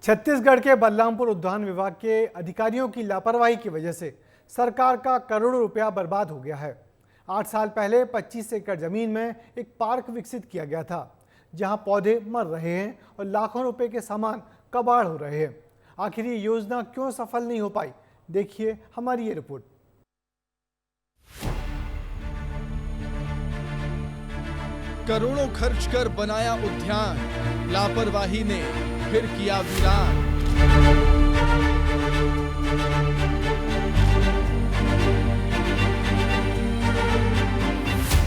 छत्तीसगढ़ के बलरामपुर उद्यान विभाग के अधिकारियों की लापरवाही की वजह से सरकार का करोड़ों रुपया बर्बाद हो गया है। 8 साल पहले 25 एकड़ जमीन में एक पार्क विकसित किया गया था, जहां पौधे मर रहे हैं और लाखों रुपए के सामान कबाड़ हो रहे हैं। आखिर ये योजना क्यों सफल नहीं हो पाई, देखिए हमारी ये रिपोर्ट। करोड़ों खर्च कर बनाया उद्यान, लापरवाही ने फिर किया वीरान।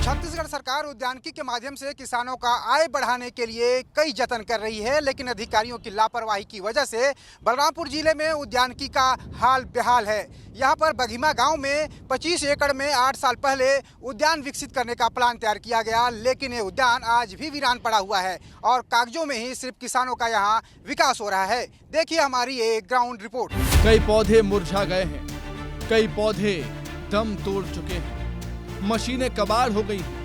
छत्तीसगढ़ सरकार उद्यानिकी के माध्यम से किसानों का आय बढ़ाने के लिए कई जतन कर रही है, लेकिन अधिकारियों की लापरवाही की वजह से बलरामपुर जिले में उद्यानिकी का हाल बेहाल है। यहाँ पर बघीमा गांव में 25 एकड़ में 8 साल पहले उद्यान विकसित करने का प्लान तैयार किया गया, लेकिन ये उद्यान आज भी वीरान पड़ा हुआ है और कागजों में ही सिर्फ किसानों का यहाँ विकास हो रहा है। देखिए हमारी एक ग्राउंड रिपोर्ट। कई पौधे मुरझा गए हैं, कई पौधे दम तोड़ चुके हैं, मशीनें कबाड़ हो गई हैं,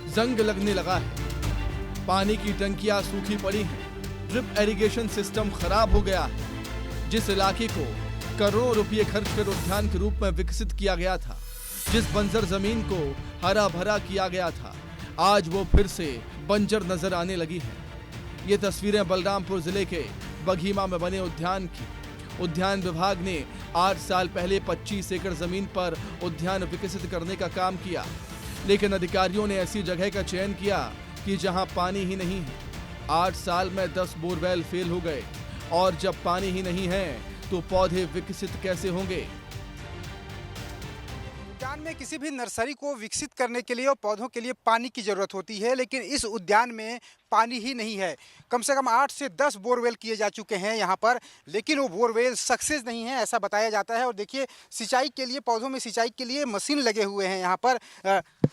जंग लगने लगा है, पानी की टंकियां सूखी पड़ी हैं, ड्रिप इरिगेशन सिस्टम खराब हो गया है। जिस इलाके को करोड़ों रुपए खर्च कर उद्यान के रूप में विकसित किया गया था, जिस बंजर जमीन को हरा भरा किया गया था, आज वो फिर से बंजर नजर आने लगी है। ये तस्वीरें बलरामपुर जिले के बघीमा में बने उद्यान की। उद्यान विभाग ने 8 साल पहले 25 एकड़ जमीन पर उद्यान विकसित करने का काम किया, लेकिन अधिकारियों ने ऐसी जगह का चयन किया कि जहां पानी ही नहीं है। 8 साल में 10 बोरवेल फेल हो गए, और जब पानी ही नहीं है तो पौधे विकसित कैसे होंगे। उद्यान में किसी भी नर्सरी को विकसित करने के लिए और पौधों के लिए पानी की जरूरत होती है, लेकिन इस उद्यान में पानी ही नहीं है। कम से कम 8 से 10 बोरवेल किए जा चुके हैं यहाँ पर, लेकिन वो बोरवेल सक्सेस नहीं है ऐसा बताया जाता है। और देखिए सिंचाई के लिए, पौधों में सिंचाई के लिए मशीन लगे हुए हैं यहाँ पर,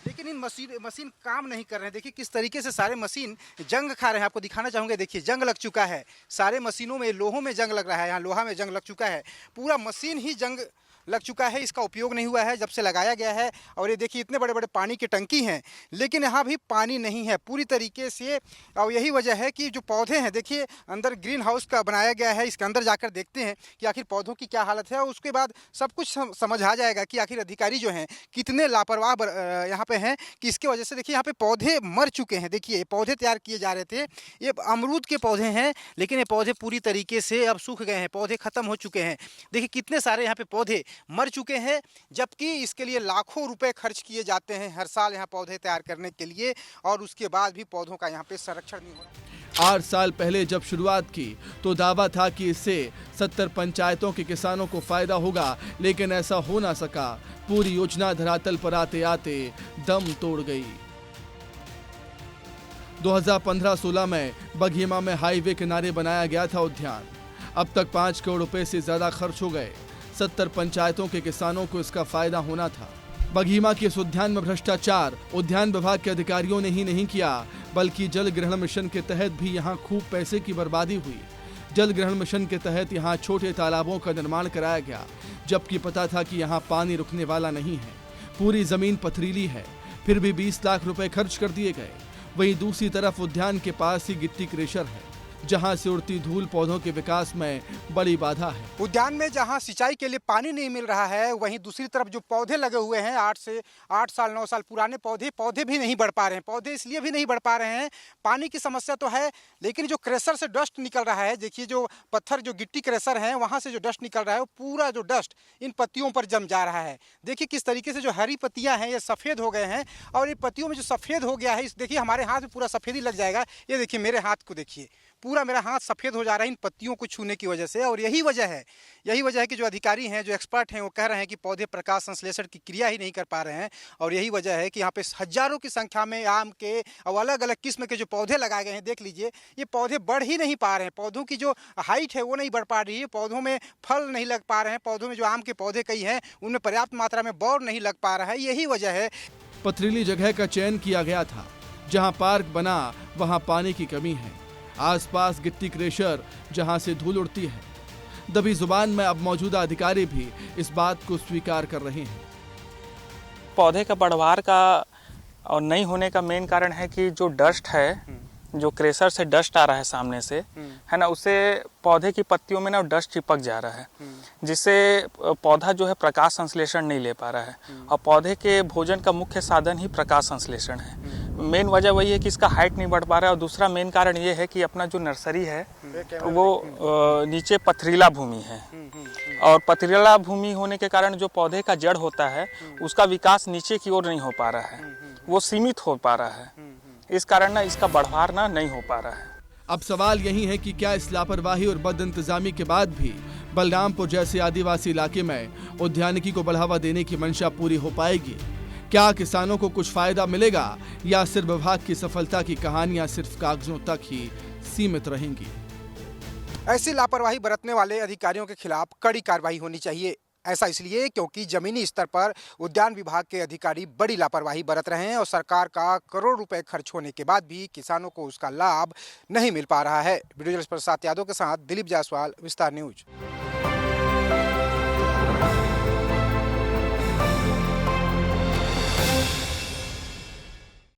लेकिन इन मशीन काम नहीं कर रहे हैं। देखिए किस तरीके से सारे मशीन जंग खा रहे हैं। आपको दिखाना चाहूँगा, देखिए जंग लग चुका है सारे मशीनों में, लोहों में जंग लग रहा है, यहाँ लोहा में जंग लग चुका है, पूरा मशीन ही जंग लग चुका है। इसका उपयोग नहीं हुआ है जब से लगाया गया है। और ये देखिए इतने बड़े बड़े पानी की टंकी हैं, लेकिन यहाँ भी पानी नहीं है पूरी तरीके से। और यही वजह है कि जो पौधे हैं, देखिए अंदर ग्रीन हाउस का बनाया गया है, इसके अंदर जाकर देखते हैं कि आखिर पौधों की क्या हालत है, और उसके बाद सब कुछ समझ आ जाएगा कि आखिर अधिकारी जो हैं कितने लापरवाह यहाँ पे हैं, कि इसकी वजह से देखिए यहाँ पे पौधे मर चुके हैं। देखिए पौधे तैयार किए जा रहे थे, ये अमरूद के पौधे हैं, लेकिन ये पौधे पूरी तरीके से अब सूख गए हैं, पौधे खत्म हो चुके हैं। देखिए कितने सारे यहाँ पे पौधे मर चुके हैं, जबकि इसके लिए लाखों रुपए खर्च किए जाते हैं हर साल यहाँ पौधे तैयार करने के लिए, और उसके बाद भी पौधों का यहाँ पे संरक्षण नहीं हो रहा। 8 साल पहले जब शुरुआत की तो दावा था कि इससे 70 पंचायतों के किसानों को फायदा होगा, लेकिन ऐसा हो ना सका। पूरी योजना धरातल पर आते आते दम तोड़ गई। 2015-16 में बघीमा में हाईवे किनारे बनाया गया था उद्यान। अब तक 5 करोड़ रुपए से ज्यादा खर्च हो गए। 70 पंचायतों के किसानों को इसका फायदा होना था। बघीमा के इस उद्यान में भ्रष्टाचार उद्यान विभाग के अधिकारियों ने ही नहीं किया, बल्कि जल ग्रहण मिशन के तहत भी यहाँ खूब पैसे की बर्बादी हुई। जल ग्रहण मिशन के तहत यहाँ छोटे तालाबों का निर्माण कराया गया, जबकि पता था कि यहाँ पानी रुकने वाला नहीं है। पूरी जमीन पथरीली है, फिर भी 20 लाख रुपए खर्च कर दिए गए। वहीं दूसरी तरफ उद्यान के पास ही गिट्टी क्रेशर है, जहां से उड़ती धूल पौधों के विकास में बड़ी बाधा है। उद्यान में जहां सिंचाई के लिए पानी नहीं मिल रहा है, वहीं दूसरी तरफ जो पौधे लगे हुए हैं 8 साल 9 साल पुराने पौधे भी नहीं बढ़ पा रहे हैं। पौधे इसलिए भी नहीं बढ़ पा रहे हैं, पानी की समस्या तो है, लेकिन जो क्रेशर से डस्ट निकल रहा है, देखिए जो पत्थर, जो गिट्टी क्रेशर है, वहां से जो डस्ट निकल रहा है, वो पूरा जो डस्ट इन पत्तियों पर जम जा रहा है। देखिए किस तरीके से जो हरी पत्तियां हैं ये सफेद हो गए हैं, और ये पत्तियों में जो सफेद हो गया है, देखिए हमारे हाथ में पूरा सफेद ही लग जाएगा। ये देखिए मेरे हाथ को देखिए, पूरा मेरा हाथ सफेद हो जा रहा है इन पत्तियों को छूने की वजह से। और यही वजह है कि जो अधिकारी हैं, जो एक्सपर्ट हैं, वो कह रहे हैं कि पौधे प्रकाश संश्लेषण की क्रिया ही नहीं कर पा रहे हैं। और यही वजह है कि यहाँ पे हजारों की संख्या में आम के और अलग अलग किस्म के जो पौधे लगाए गए हैं, देख लीजिए ये पौधे बढ़ ही नहीं पा रहे हैं। पौधों की जो हाइट है वो नहीं बढ़ पा रही है, पौधों में फल नहीं लग पा रहे हैं, पौधों में जो आम के पौधे कई हैं उनमें पर्याप्त मात्रा में बौर नहीं लग पा रहा है। यही वजह है। पथरीली जगह का चयन किया गया था, जहाँ पार्क बना वहाँ पानी की कमी है। आसपास गिट्टी क्रेशर, जहां से धूल उड़ती है। दबी जुबान में अब मौजूदा अधिकारी भी इस बात को स्वीकार कर रहे हैं। पौधे का बढ़वार का और नहीं होने का मेन कारण है कि जो डस्ट है जो क्रेशर से डस्ट आ रहा है सामने से, है ना, उससे पौधे की पत्तियों में ना डस्ट चिपक जा रहा है, जिससे पौधा जो है प्रकाश संश्लेषण नहीं ले पा रहा है। और पौधे के भोजन का मुख्य साधन ही प्रकाश संश्लेषण है। मेन वजह वही है कि इसका हाइट नहीं बढ़ पा रहा है। और दूसरा मेन कारण ये है कि अपना जो नर्सरी है वो नीचे पथरीला भूमि है, और पथरीला भूमि होने के कारण जो पौधे का जड़ होता है उसका विकास नीचे की ओर नहीं हो पा रहा है, वो सीमित हो पा रहा है। इस कारण ना इसका बढ़वार ना नहीं हो पा रहा है। अब सवाल यही है कि क्या इस लापरवाही और बद इंतजामी के बाद भी बलरामपुर जैसे आदिवासी इलाके में उद्यानिकी को बढ़ावा देने की मंशा पूरी हो पाएगी? क्या किसानों को कुछ फायदा मिलेगा, या सिर्फ विभाग की सफलता की कहानियां सिर्फ कागजों तक ही सीमित रहेंगी? ऐसी लापरवाही बरतने वाले अधिकारियों के खिलाफ कड़ी कार्रवाई होनी चाहिए। ऐसा इसलिए क्योंकि जमीनी स्तर पर उद्यान विभाग के अधिकारी बड़ी लापरवाही बरत रहे हैं और सरकार का करोड़ रुपए खर्च होने के बाद भी किसानों को उसका लाभ नहीं मिल पा रहा है। वीडियो जर्नलिस्ट प्रसाद यादव के साथ दिलीप जायसवाल, विस्तार न्यूज।